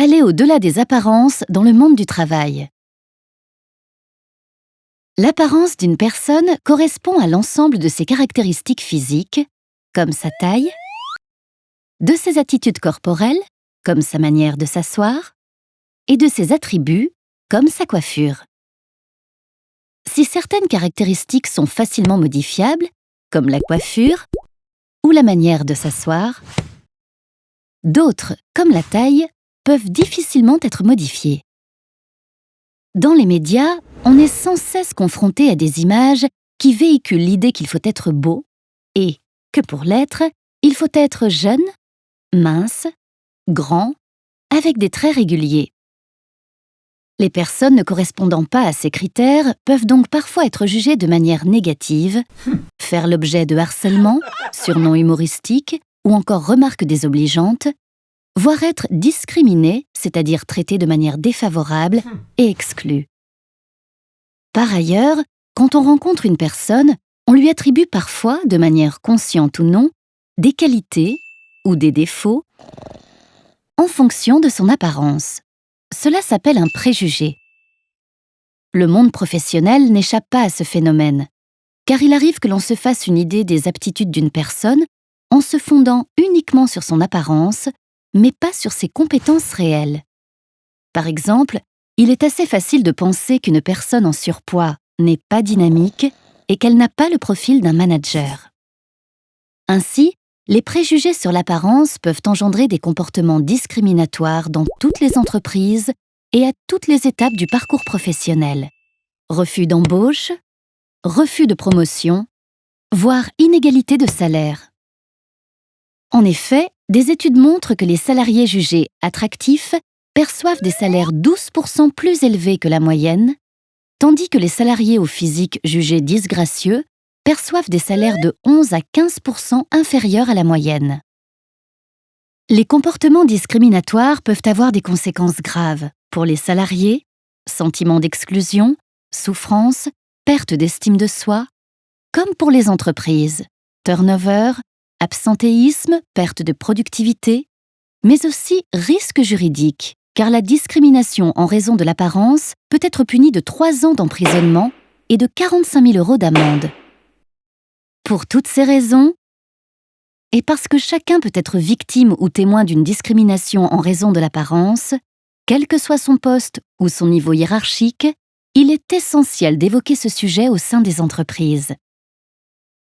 aller au-delà des apparences dans le monde du travail. L'apparence d'une personne correspond à l'ensemble de ses caractéristiques physiques, comme sa taille, de ses attitudes corporelles, comme sa manière de s'asseoir, et de ses attributs, comme sa coiffure. Si certaines caractéristiques sont facilement modifiables, comme la coiffure ou la manière de s'asseoir, d'autres, comme la taille, peuvent difficilement être modifiées. Dans les médias, on est sans cesse confronté à des images qui véhiculent l'idée qu'il faut être beau et que pour l'être, il faut être jeune, mince, grand, avec des traits réguliers. Les personnes ne correspondant pas à ces critères peuvent donc parfois être jugées de manière négative, faire l'objet de harcèlement, surnoms humoristiques ou encore remarques désobligeantes, voire être discriminées, c'est-à-dire traitées de manière défavorable et exclues. Par ailleurs, quand on rencontre une personne, on lui attribue parfois, de manière consciente ou non, des qualités ou des défauts en fonction de son apparence. Cela s'appelle un préjugé. Le monde professionnel n'échappe pas à ce phénomène, car il arrive que l'on se fasse une idée des aptitudes d'une personne en se fondant uniquement sur son apparence, mais pas sur ses compétences réelles. Par exemple, il est assez facile de penser qu'une personne en surpoids n'est pas dynamique et qu'elle n'a pas le profil d'un manager. Ainsi, les préjugés sur l'apparence peuvent engendrer des comportements discriminatoires dans toutes les entreprises et à toutes les étapes du parcours professionnel. Refus d'embauche, refus de promotion, voire inégalité de salaire. En effet, des études montrent que les salariés jugés attractifs perçoivent des salaires 12% plus élevés que la moyenne, tandis que les salariés au physique jugés disgracieux perçoivent des salaires de 11 à 15% inférieurs à la moyenne. Les comportements discriminatoires peuvent avoir des conséquences graves pour les salariés, sentiment d'exclusion, souffrance, perte d'estime de soi, comme pour les entreprises, turnover, absentéisme, perte de productivité, mais aussi risque juridique, car la discrimination en raison de l'apparence peut être punie de 3 ans d'emprisonnement et de 45 000 € d'amende. Pour toutes ces raisons, et parce que chacun peut être victime ou témoin d'une discrimination en raison de l'apparence, quel que soit son poste ou son niveau hiérarchique, il est essentiel d'évoquer ce sujet au sein des entreprises.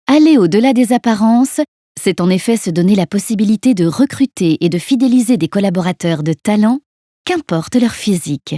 Aller au-delà des apparences, c'est en effet se donner la possibilité de recruter et de fidéliser des collaborateurs de talent, qu'importe leur physique.